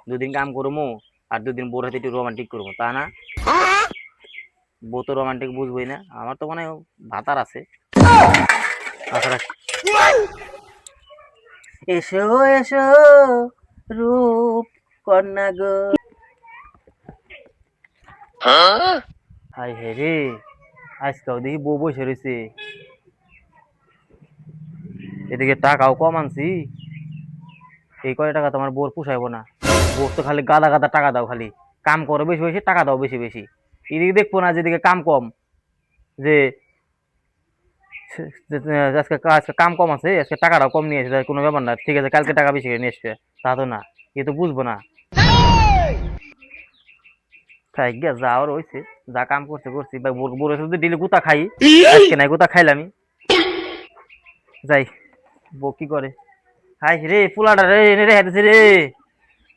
দুদিন কাম করবো আর দুদিন বোর হাতে একটু রোমান্টিক করবো, তা না? বউ তো রোমান্টিক বুঝবই না, আমার তো মনে হয় ভাতার আছে। তাছাড়া এসো এসো রূপ কন্যা গো। হাই হে রে, আজকাল দেখি বউ বসে রয়েছে, এদিকে টাকাও কম আনছি। এই কয় টাকা তোমার বউর পুষাইবো না। বউ তো খালি গাদা গাদা টাকা দাও, খালি কাম করো বেশি বেশি, টাকা দাও বেশি বেশি। এদিকে দেখবো না যেদিকে কাম কম, যে আজকে আজকে কাম কম আছে, আজকে টাকাটাও কম নিয়ে এসে কোনো ব্যাপার না, ঠিক আছে কালকে টাকা বেশি করে নিয়ে আসবে, তা তো না। এ তো বুঝবো না। তাই গিয়া যা আর হয়েছে, যা কাম করছে করছি ভাই, বড় শুধু ডেলি গুতা খাই, আজকে নাই গুতা খাইলামই। যাই, বউ কি করে। হাই রে পোলাটা রে, এনে রে হাতেছে রে,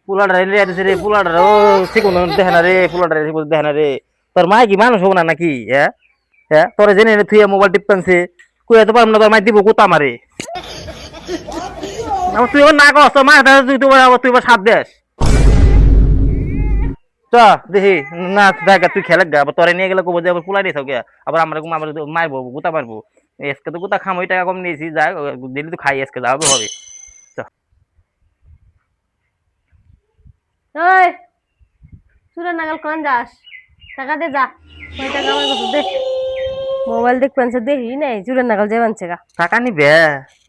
পোলাটা রে হাতেছে রে, পোলাটা ও ঠিক দেখে না রে, পোলাটা রে দেখে না রে। তোর মা কি মানুষ হবো না নাকি? হ্যাঁ হ্যাঁ, তোরা জেনে এনে থুইয়া মোবাইল টিপতেছে, কই এত পারবো না, তোর মাই দিব গোতা মারে। তুই এবার না কস, তোর মা তুই এবার সাত দেশ চ দেখি। না দেখ তুই খেলে গা, আবার তোরে নিয়ে গেলে কবো যে আবার পুলাই দিয়ে থাকবে, আবার আমার আমার মারবো গুতা মারবো। এসকে তো গুতা খাম, ওই টাকা কম নিয়েছি, যা দিল্লি তো খাই, আজকে যাবে হবে। চ। ওই চুরের নাগাল কোন যাস? টাকা দে যা। কয় টাকা আমার কাছে দে। মোবাইল দেখ পেনছে দেখি নাই চুরের নাগাল যে বানছে গা। টাকা নিবে?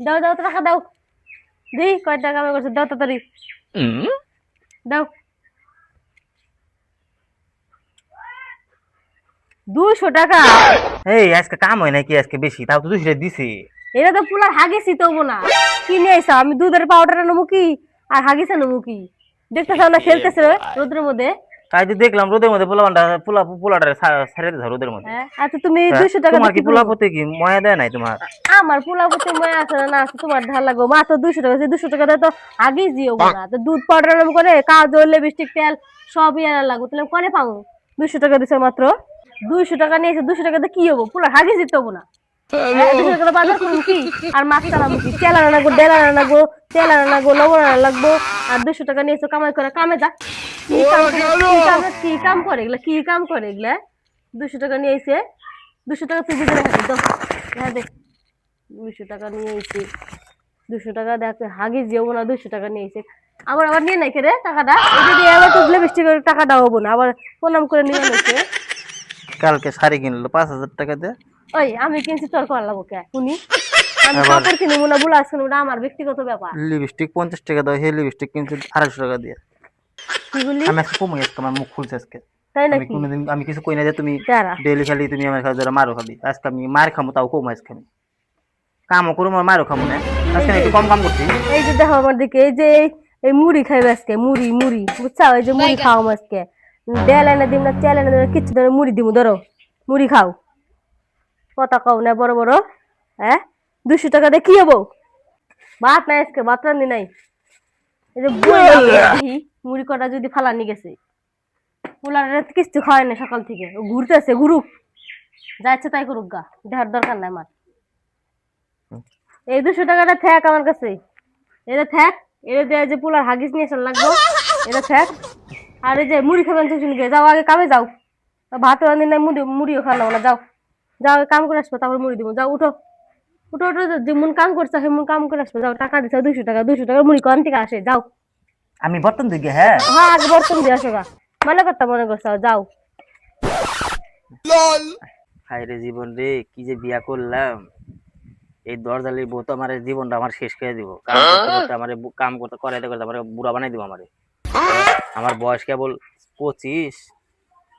দাও দাও টাকা দাও। দি কয় টাকা আমার কাছে দাও তাড়াতাড়ি। দাও 200 টাকা। এই আজকে কাম হয় নাকি আজকে বেশি, তাও তো 200 দিছি। এটা তো পুলার হাগিসই তবু না। কিনে আইসা আমি দুধের পাউডার নেবো কি আর হাগিসে নেবো কি? দেখতেছ না খেলতেছে রোদের মধ্যে। তাই তো দেখলাম রোদের মধ্যে পোলাপানটা পোলাটা ছেড়ে দিছো রোদের মধ্যে। হ্যাঁ আচ্ছা তুমি হ্যাঁ, 200 টাকা তোমার দিয়ে কি কি পোলা করবো? পতি কি ময়া দেয় নাই তোমার? আমার পোলাপতি মনে আছে না আছে তোমার ঢাল লাগবো মাত্র 200 টাকা। 200 টাকা দিয়ে তো আগেই দিও না, তো দুধ পাউডার নাম করে কাজল লিপস্টিক তেল সবই আনা লাগবো, তাহলে কনে পাবো? 200 টাকা দিছে মাত্র। 200 টাকা নিয়েছে, 200 টাকা দিয়ে কি হবো? পুরো হাগি জিততে হবো না। 200 টাকা বাজার করুন কি আর মাছ চালাবো কি? তেল আনা লাগবো, ডেল আনা লাগবো, তেল আনা লাগবো, লবণ আনা লাগবো। আর 200 টাকা নিয়েছে কামাই করে কামে যা। কি কাম করে এগুলা? কি কাম করে এগুলা? 200 টাকা নিয়েছে। 200 টাকা তুই দিতে হাতে দাও। হ্যাঁ দে। 200 টাকা নিয়ে এসে 200 টাকা দেখে হাগি যেও না। 200 টাকা নিয়ে এসে আবার আবার নিয়ে নাই রে টাকাটা। এটা দিয়ে আবার তুললে বৃষ্টি করে টাকাটা হবো না, আবার প্রণাম করে নিয়ে নিচ্ছে। কালকে শাড়ি কিনলো 5,000 টাকা দিয়ে। ওই আমি কিনছি তোর কর লাগবো কে শুনি? আমি আবার কাপড় কিনবো না বুলাস কিনবো না, আমার ব্যক্তিগত ব্যাপার। লিপস্টিক 50 টাকা দাও, হে লিপস্টিক কিনছে 250 টাকা দিয়ে। কি বললি? আমি আজকে কমই, আজকে আমার মুখ খুলছে আজকে। তাই আমি নাকি? কোনোদিন আমি কিছু কই না যে তুমি দাঁড়া ডেইলি খালি তুমি আমার কাছে যারা মারো খালি, আজকে আমি মার খামো তাও কম, আজকে আমি কামও করবো আর মারও খামো না, এই আজকে আমি যে একটু কম কাম করছি। এই যে দেখো আমার দিকে এই যে এই মুড়ি খাইবে আজকে, মুড়ি মুড়ি বুঝছা? ওই যে মুড়ি খাও আজকে। ডেল এনে দিম না, তেল এনে দিম না, কিচ্ছু ধরে মুড়ি দিমু। ধরো মুড়ি খাও। কথা কও না বড় বড়। হ্যাঁ 200 টাকা দিয়ে কি হবো? ভাত নাই আজকে, ভাত রান্নি নাই। এই যে দেখি মুড়ি কটা যদি ফালানি গেছে। পোলার কিছু খাওয়াই না সকাল থেকে, ও ঘুরতেছে ঘুরুক, যা ইচ্ছে তাই করুক গা, দেখার দরকার নাই আমার। এই 200 টাকাটা থাক আমার কাছে। এটা থাক। এটা দিয়ে যে পোলার হাগিস নিয়ে আসার লাগবো, এটা থাক। আর এই যে মুড়ি খাবেন শুনে যাও, আগে কামে যাও। ভাত রান্নি নাই, মুড়িও খাওয়া না, যাও যাও আগে কাম করে আসবো, তারপর মুড়ি দিব। যাও উঠো উঠো উঠো, যেমন কাম করছে সেমন কাম করে আসবো। যাও টাকা দিচ্ছ 200 টাকা, 200 টাকা মুড়ি কম থেকে আসে, যাও। আমি বর্তন দিকে হ্যাঁ। হ্যাঁ আগে বর্তন দিয়ে আসো গা, মনে করতে মনে করছো, যাও। হায় রে জীবন রে, কি যে বিয়া করলাম। এই দরজালির বউ তো আমার জীবনটা আমার শেষ করে দিব, কাম করতে করতে আমার কাম করতে করাইতে করতে আমার বুড়া বানাই দিব আমারে। আমার বয়স কেবল 25,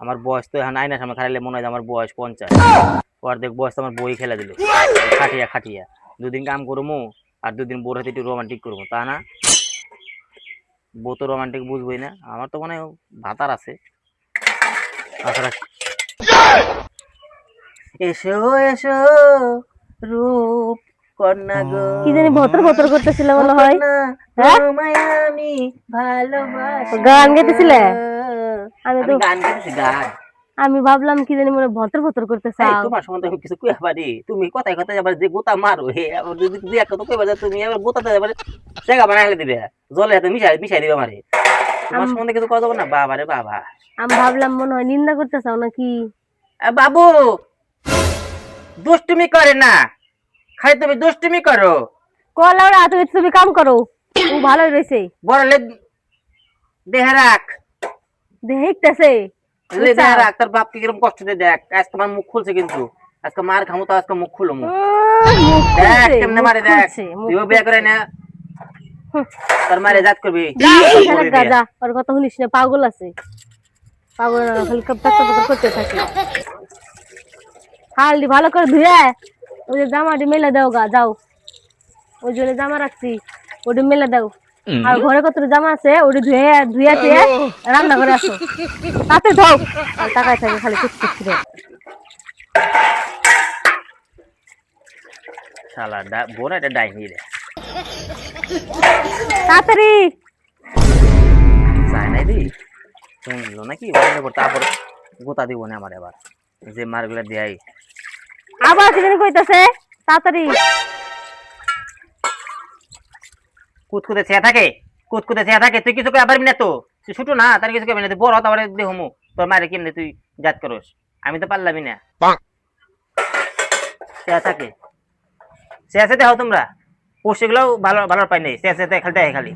আমার বয়স তো এখন আয়নার সামনে খাইলে মনে হয় যে আমার বয়স 50। অর্ধেক বয়স তো আমার বই খেলা দিল, খাটিয়া খাটিয়া। দুদিন কাম করবো আর দুদিন বোর হাতে একটু রোমান্টিক করবো, তা না? বউ তো রোমান্টিক বুঝবই না, আমার তো মনে হয় ভাতার আছে। তাছাড়া এসো এসো রূপ কন্যা গো, কি জানি ভতর ভতর করতেছিল মনে হয়। হ্যাঁ তোমায় আমি ভালোবাসি গান গো। গাইতেছিলে? আমি আমি তো গান গাইতেছি, গান। আমি ভাবলাম কি জানি মনে ভতর ভতর করতেছে। এই তোমার সম্বন্ধে আমি কিছু কইয়া পারি? তুমি কথায় কথায় আবার যে গোতা মারো, হে আবার যদি দুই একটা তো কইবা যে তুমি আবার গোতাতে আবার জায়গা বানাই দিবে, জলে হাতে মিশাই মিশাই দিবে আমারে। তোমার সম্বন্ধে কিছু কথা বল না, বাবা রে বাবা। আমি ভাবলাম মনে হয় নিন্দা করতে চাও নাকি। বাবু দুষ্টুমি করে না, খালি তুমি দুষ্টুমি করো। কলাওরা তুমি কাম করো, ও ভালোই রয়েছে। বড়লে দেহে রাখ, দেখতেছে দেহে রাখ, তোর বাপকে কিরকম কষ্ট দিয়ে দেখ। আজ তোমার মুখ খুলছে কিন্তু, আজকে মার খামো তো, আজকে মুখ খুলো মুখ দেখ কেমনে মারে, দেখ তুইও বিয়ে করে না তোর মারে জাত করবি। যা ওর কথা শুনিস না, পাগল আছে, পাগল না, খালি পেট করতে থাকে। হালদি ভালো করে ধুয়ে ওই যে জামাটি মেলে দাও গা, যাও ওই জন্য জামা রাখছি ওটি মেলে দাও। আর ঘরে কত জামা আছে ওটি ধুয়ে ধুয়ে ধুয়ে রান্না করে আসো, তাতে ধোও। আর তাকায় থাকে খালি কুচকুচ করে। শালা বোন এটা ডাইনি রে, তাড়াতাড়ি যায় নাই রে, শুনলো নাকি বন্ধ করতে, তারপর গোতা দিব না আমার এবার যে মারগুলা দেয়। আবার কি জানি কইতাছে, তাড়াতাড়ি কুতকুতে চেয়ে থাকে, কুতকুতে চেয়ে থাকে, তুই কিছু আবার না তো, তুই ছোট না, তার কিছু কেমন বড় হতে পারে দেহমু তোর মারে কেমনে তুই জাত করস, আমি তো পারলামই না। চেয়ে থাকে চেয়ে দেখাও তোমরা, পোষেগুলোও ভালো ভালো পাই নাই, চেয়ে খালি দেখে খালি।